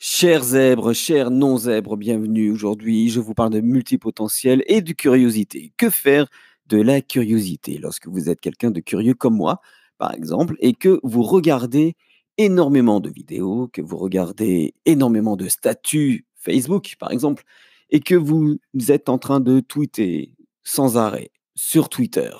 Chers zèbres, chers non-zèbres, bienvenue. Aujourd'hui, je vous parle de multipotentiel et de curiosité. Que faire de la curiosité lorsque vous êtes quelqu'un de curieux comme moi, par exemple, et que vous regardez énormément de vidéos, que vous regardez énormément de statuts Facebook, par exemple, et que vous êtes en train de tweeter sans arrêt sur Twitter.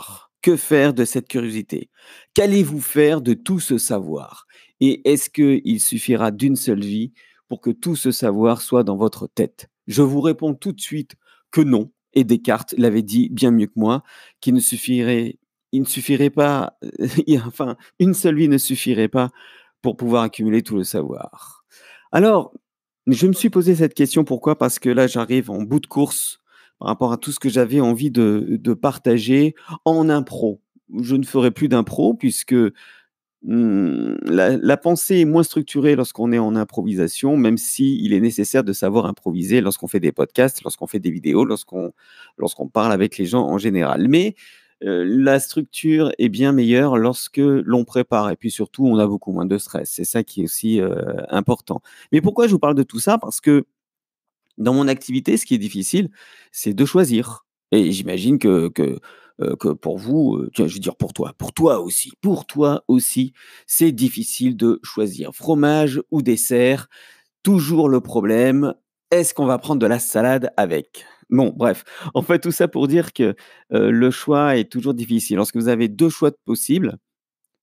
Que faire de cette curiosité? Qu'allez-vous faire de tout ce savoir? Et est-ce qu'il suffira d'une seule vie pour que tout ce savoir soit dans votre tête? Je vous réponds tout de suite que non. Et Descartes l'avait dit bien mieux que moi, il ne suffirait pas, enfin, une seule vie ne suffirait pas pour pouvoir accumuler tout le savoir. Alors, je me suis posé cette question, pourquoi? Parce que là, j'arrive en bout de course par rapport à tout ce que j'avais envie de partager en impro. Je ne ferai plus d'impro puisque la pensée est moins structurée lorsqu'on est en improvisation, même si il est nécessaire de savoir improviser lorsqu'on fait des podcasts, lorsqu'on fait des vidéos, lorsqu'on parle avec les gens en général. Mais, la structure est bien meilleure lorsque l'on prépare et puis surtout, on a beaucoup moins de stress. C'est ça qui est aussi, important. Mais pourquoi je vous parle de tout ça? Parce que dans mon activité, ce qui est difficile, c'est de choisir et j'imagine que pour vous, tiens, je veux dire pour toi aussi, c'est difficile de choisir fromage ou dessert. Toujours le problème, est-ce qu'on va prendre de la salade avec? Bon, bref, en fait, tout ça pour dire que, le choix est toujours difficile. Lorsque vous avez 2 choix possibles,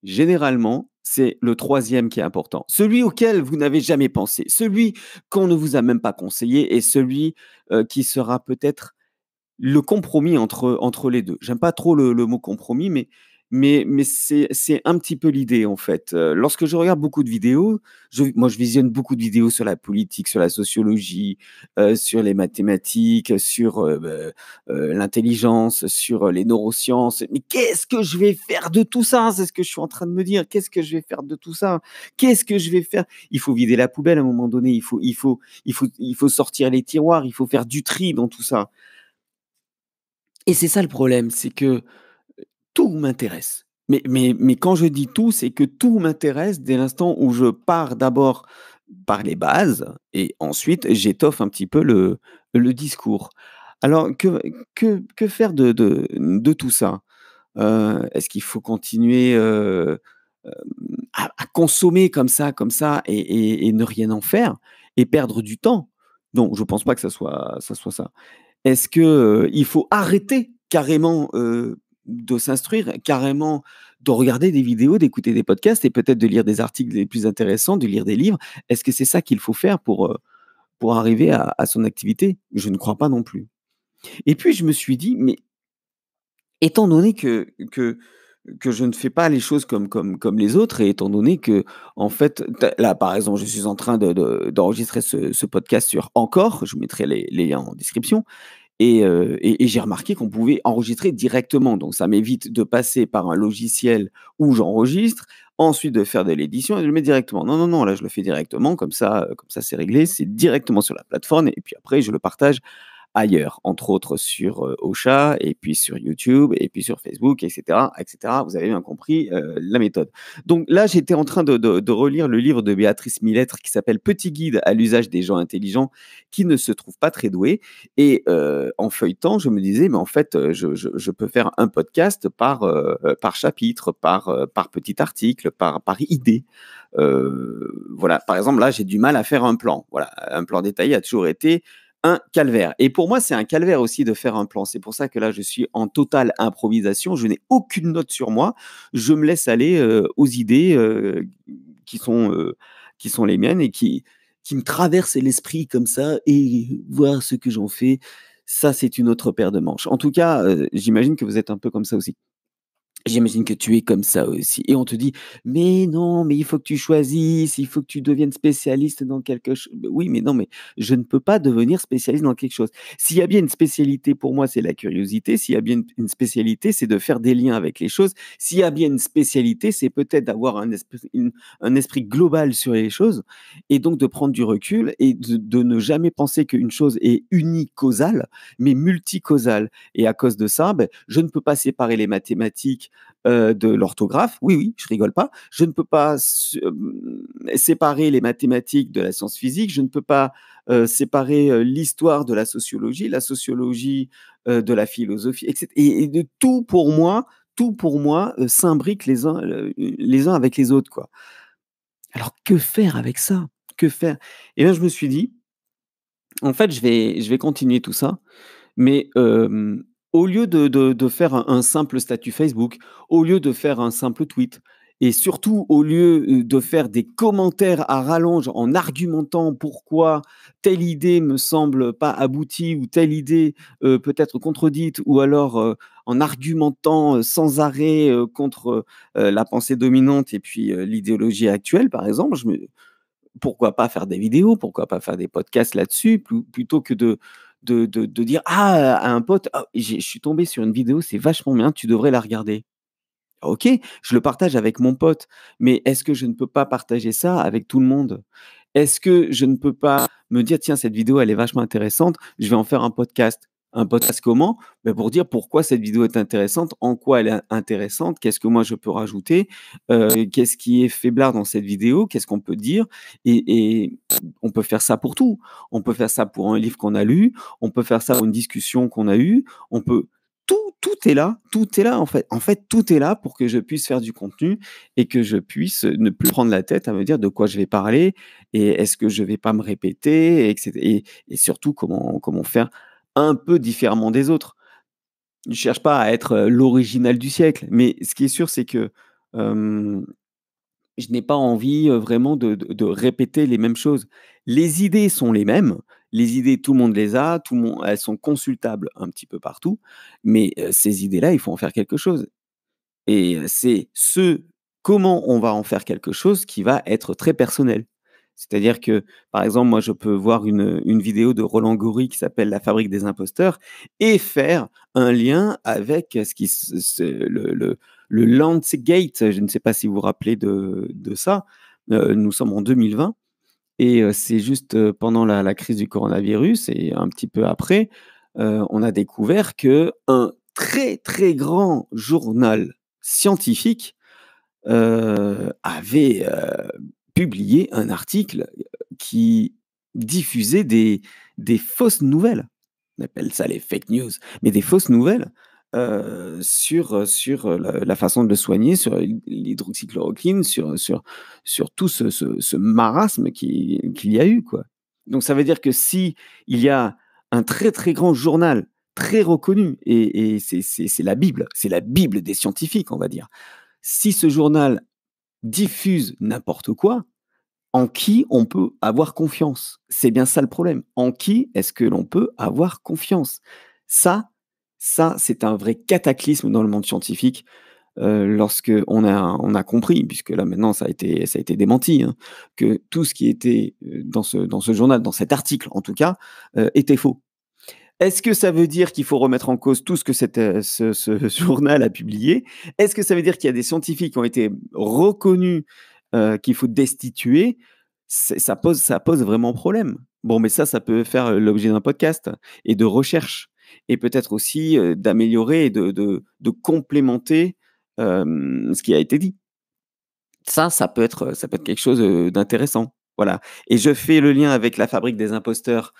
généralement, c'est le troisième qui est important. Celui auquel vous n'avez jamais pensé, celui qu'on ne vous a même pas conseillé et celui, qui sera peut-être le compromis entre les 2. J'aime pas trop le mot compromis, mais c'est un petit peu l'idée, en fait. Lorsque je regarde beaucoup de vidéos, je visionne beaucoup de vidéos sur la politique, sur la sociologie, sur les mathématiques, sur, l'intelligence, sur les neurosciences. Mais qu'est-ce que je vais faire de tout ça? C'est ce que je suis en train de me dire. Qu'est-ce que je vais faire de tout ça? Qu'est-ce que je vais faire? Il faut vider la poubelle à un moment donné. Il faut sortir les tiroirs. Il faut faire du tri dans tout ça. Et c'est ça le problème, c'est que tout m'intéresse. Mais quand je dis tout, c'est que tout m'intéresse dès l'instant où je pars d'abord par les bases et ensuite j'étoffe un petit peu le discours. Alors que faire de tout ça? Est-ce qu'il faut continuer, hem, à consommer comme ça et ne rien en faire et perdre du temps? Non, je pense pas que ça soit ça. Est-ce que, il faut arrêter carrément, de s'instruire, carrément de regarder des vidéos, d'écouter des podcasts et peut-être de lire des articles les plus intéressants, de lire des livres? Est-ce que c'est ça qu'il faut faire pour arriver à son activité? Je ne crois pas non plus. Et puis je me suis dit: «Mais étant donné que je ne fais pas les choses comme les autres et étant donné qu'en fait» là, par exemple, je suis en train d'enregistrer ce podcast sur Anchor, je vous mettrai les liens en description. Et j'ai remarqué qu'on pouvait enregistrer directement, donc ça m'évite de passer par un logiciel où j'enregistre, ensuite de faire de l'édition et de le mettre directement. Non, non, non, là je le fais directement comme ça c'est réglé, c'est directement sur la plateforme et puis après je le partage ailleurs, entre autres sur, Ocha et puis sur YouTube et puis sur Facebook et cetera et cetera. Vous avez bien compris, la méthode. Donc là, j'étais en train de relire le livre de Béatrice Millettre qui s'appelle «Petit guide à l'usage des gens intelligents qui ne se trouvent pas très doués» et en feuilletant, je me disais: «Mais en fait, je peux faire un podcast par chapitre, par petit article, par idée». Voilà, par exemple, là, j'ai du mal à faire un plan. Voilà, un plan détaillé a toujours été un calvaire et pour moi, c'est un calvaire aussi de faire un plan. C'est pour ça que là, je suis en totale improvisation. Je n'ai aucune note sur moi. Je me laisse aller, aux idées, qui sont, heu, qui sont les miennes et qui me traversent l'esprit comme ça et voir ce que j'en fais, ça, c'est une autre paire de manches. En tout cas, j'imagine que vous êtes un peu comme ça aussi. J'imagine que tu es comme ça aussi et on te dit: «Mais non, mais il faut que tu choisisses, il faut que tu deviennes spécialiste dans quelque chose». Oui, mais non, mais je ne peux pas devenir spécialiste dans quelque chose. S'il y a bien une spécialité pour moi, c'est la curiosité. S'il y a bien une spécialité, c'est de faire des liens avec les choses. S'il y a bien une spécialité, c'est peut-être d'avoir un esprit global sur les choses et donc de prendre du recul et de ne jamais penser qu'une chose est unicausale, mais multicausale et à cause de ça, je ne peux pas séparer les mathématiques de l'orthographe. Oui, oui, je rigole pas. Je ne peux pas séparer les mathématiques de la science physique. Je ne peux pas séparer l'histoire de la sociologie de la philosophie, etc. Et de tout pour moi s'imbrique les uns avec les autres, quoi. Alors que faire avec ça? Que faire? Et là, je me suis dit: «En fait, je vais continuer tout ça, mais au lieu de faire un simple statut Facebook, au lieu de faire un simple tweet et surtout au lieu, de faire des commentaires à rallonge en argumentant pourquoi telle idée me semble pas aboutie ou telle idée, peut être contredite ou alors, en argumentant, sans arrêt, contre, la pensée dominante et puis, l'idéologie actuelle, par exemple, pourquoi pas faire des vidéos? Pourquoi pas faire des podcasts là-dessus? Plutôt que de dire: «Ah!» à un pote: «Ah, je suis tombé sur une vidéo, c'est vachement bien, tu devrais la regarder». OK, je le partage avec mon pote, mais est-ce que je ne peux pas partager ça avec tout le monde? Est-ce que je ne peux pas me dire: «Tiens, cette vidéo, elle est vachement intéressante, je vais en faire un podcast». Un podcast comment? Bah, pour dire pourquoi cette vidéo est intéressante, en quoi elle est intéressante, qu'est-ce que moi je peux rajouter, qu'est-ce qui est faiblard dans cette vidéo, qu'est-ce qu'on peut dire? Et on peut faire ça pour tout. On peut faire ça pour un livre qu'on a lu, on peut faire ça pour une discussion qu'on a eue, on peut tout est là en fait. En fait, tout est là pour que je puisse faire du contenu et que je puisse ne plus prendre la tête à me dire de quoi je vais parler et est-ce que je vais pas me répéter et surtout comment faire un peu différemment des autres. Je cherche pas à être, l'original du siècle, mais ce qui est sûr, c'est que, hem, je n'ai pas envie, vraiment de répéter les mêmes choses. Les idées sont les mêmes, les idées, tout le monde les a, tout le monde elles sont consultables un petit peu partout, mais ces idées-là, il faut en faire quelque chose et c'est comment on va en faire quelque chose qui va être très personnel. C'est-à-dire que, par exemple, moi, je peux voir une vidéo de Roland Gori qui s'appelle «La fabrique des imposteurs» et faire un lien avec ce qui se le Landsgate. Je ne sais pas si vous vous rappelez de ça. Nous sommes en 2020 et c'est juste, pendant la crise du coronavirus et un petit peu après, on a découvert qu'un très, très grand journal scientifique, avait, publié un article, qui diffusait des fausses nouvelles. On appelle ça les fake news, mais des fausses nouvelles, sur la façon de le soigner, sur l'hydroxychloroquine, sur tout ce marasme qu'il y a eu, quoi. Donc ça veut dire que si il y a un très, très grand journal, très reconnu et c'est la bible des scientifiques, on va dire. Si ce journal diffuse n'importe quoi, en qui on peut avoir confiance? C'est bien ça le problème. En qui est-ce que l'on peut avoir confiance? Ça c'est un vrai cataclysme dans le monde scientifique, lorsque on a compris, puisque là maintenant ça a été démenti, hein, que tout ce qui était, dans ce journal, dans cet article en tout cas, était faux. Est-ce que ça veut dire qu'il faut remettre en cause tout ce que ce journal a publié? Est-ce que ça veut dire qu'il y a des scientifiques qui ont été reconnus, qu'il faut destituer? Ça pose vraiment problème. Bon, mais ça peut faire, l'objet d'un podcast et de recherches et peut-être aussi, d'améliorer et de complémenter, ce qui a été dit. Ça peut être quelque chose, d'intéressant. Voilà et je fais le lien avec La fabrique des imposteurs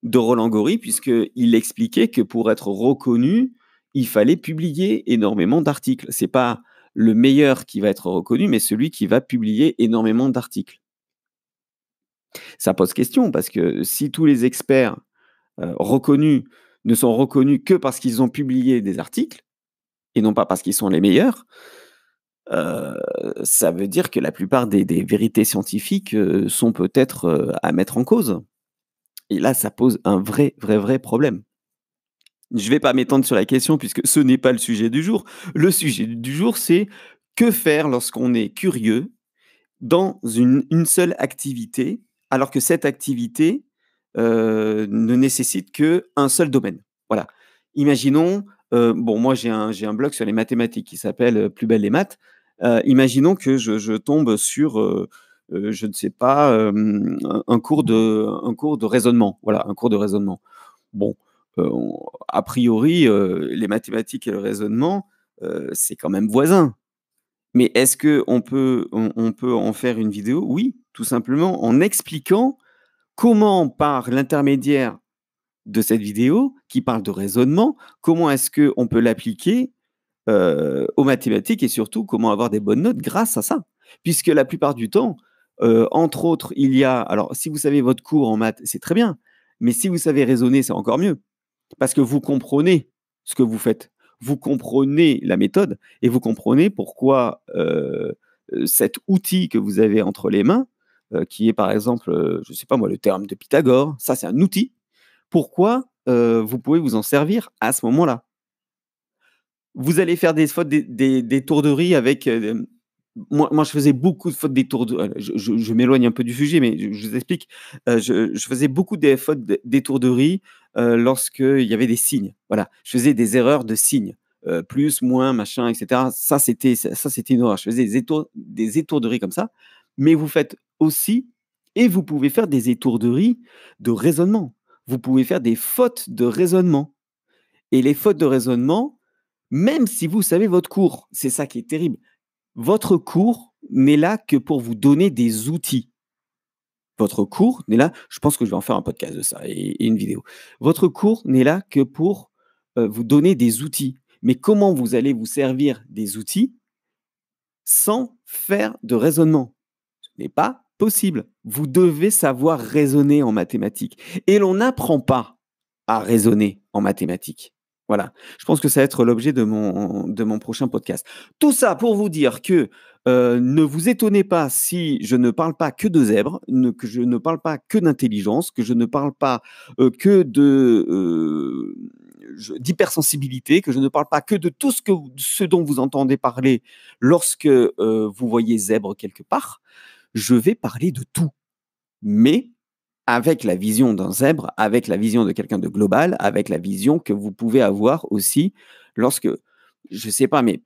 de Roland Gori, puisqu'il expliquait que pour être reconnu, il fallait publier énormément d'articles. C'est pas le meilleur qui va être reconnu, mais celui qui va publier énormément d'articles. Ça pose question parce que si tous les experts, reconnus ne sont reconnus que parce qu'ils ont publié des articles et non pas parce qu'ils sont les meilleurs, heu, ça veut dire que la plupart des vérités scientifiques, sont peut-être, à mettre en cause et là, ça pose un vrai, vrai, vrai problème. Je vais pas m'étendre sur la question puisque ce n'est pas le sujet du jour. Le sujet du jour, c'est que faire lorsqu'on est curieux dans une seule activité, alors que cette activité, ne nécessite qu'un seul domaine? Voilà. Imaginons, bon moi j'ai un blog sur les mathématiques qui s'appelle, Plus belles les maths. Imaginons que je tombe sur, je ne sais pas, un cours de raisonnement. Voilà, un cours de raisonnement. Bon, on a priori, les mathématiques et le raisonnement, c'est quand même voisin. Mais est-ce qu'on peut en faire une vidéo? Oui, tout simplement en expliquant comment, par l'intermédiaire de cette vidéo qui parle de raisonnement, comment est-ce qu'on peut l'appliquer, aux mathématiques et surtout comment avoir des bonnes notes grâce à ça. Puisque la plupart du temps, entre autres, il y a alors si vous savez votre cours en maths, c'est très bien, mais si vous savez raisonner, c'est encore mieux. Parce que vous comprenez ce que vous faites. Vous comprenez la méthode et vous comprenez pourquoi, cet outil que vous avez entre les mains, qui est par exemple, je ne sais pas moi, le théorème de Pythagore, ça c'est un outil. Pourquoi, vous pouvez vous en servir à ce moment-là? Vous allez faire des fautes, des tours de riz avec, moi je faisais beaucoup de fautes des tours de je m'éloigne un peu du sujet, mais je vous explique. Je faisais beaucoup des fautes des tours de riz, lorsqu'il y avait des signes. Voilà, je faisais des erreurs de signes, plus, moins, machin et cetera. Ça c'était une horreur. Je faisais des étourderies comme ça, mais vous faites aussi et vous pouvez faire des étourderies de raisonnement. Vous pouvez faire des fautes de raisonnement et les fautes de raisonnement, même si vous savez votre cours, c'est ça qui est terrible. Votre cours n'est là que pour vous donner des outils. Votre cours n'est là, je pense que je vais en faire un podcast de ça et une vidéo. Votre cours n'est là que pour, vous donner des outils. Mais comment vous allez vous servir des outils sans faire de raisonnement? Ce n'est pas possible. Vous devez savoir raisonner en mathématiques et l'on n'apprend pas à raisonner en mathématiques. Voilà, je pense que ça va être l'objet de mon prochain podcast. Tout ça pour vous dire que, ne vous étonnez pas si je ne parle pas que de zèbres, que je ne parle pas que d'intelligence, que je ne parle pas, que d'hypersensibilité, que je ne parle pas que de tout ce dont vous entendez parler lorsque, vous voyez zèbre quelque part. Je vais parler de tout, mais avec la vision d'un zèbre, avec la vision de quelqu'un de global, avec la vision que vous pouvez avoir aussi lorsque, je sais pas, mais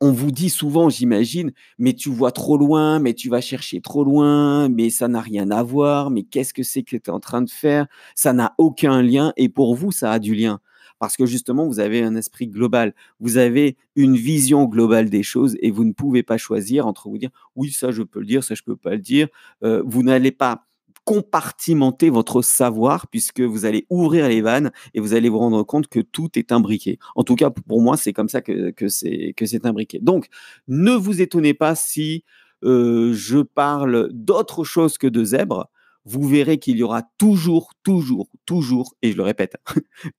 on vous dit souvent, j'imagine: «Mais tu vois trop loin, mais tu vas chercher trop loin, mais ça n'a rien à voir, mais qu'est-ce que c'est que tu es en train de faire? Ça n'a aucun lien» et pour vous, ça a du lien. Parce que justement, vous avez un esprit global. Vous avez une vision globale des choses et vous ne pouvez pas choisir entre vous dire: «Oui, ça je peux le dire, ça je peux pas le dire». Vous n'allez pas compartimenter votre savoir puisque vous allez ouvrir les vannes et vous allez vous rendre compte que tout est imbriqué. En tout cas, pour moi, c'est comme ça que c'est imbriqué. Donc, ne vous étonnez pas si, je parle d'autre chose que de zèbres. Vous verrez qu'il y aura toujours, toujours, toujours, et je le répète,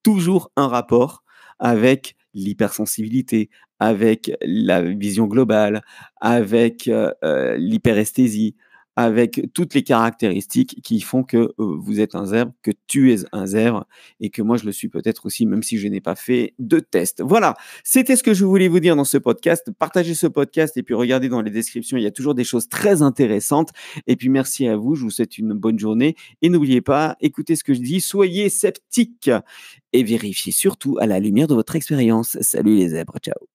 toujours un rapport avec l'hypersensibilité, avec la vision globale, avec, l'hyperesthésie, avec toutes les caractéristiques qui font que, vous êtes un zèbre, que tu es un zèbre et que moi je le suis peut-être aussi, même si je n'ai pas fait de test. Voilà, c'était ce que je voulais vous dire dans ce podcast. Partagez ce podcast et puis regardez dans les descriptions, il y a toujours des choses très intéressantes et puis merci à vous, je vous souhaite une bonne journée et n'oubliez pas, écoutez ce que je dis, soyez sceptiques et vérifiez surtout à la lumière de votre expérience. Salut les zèbres, ciao.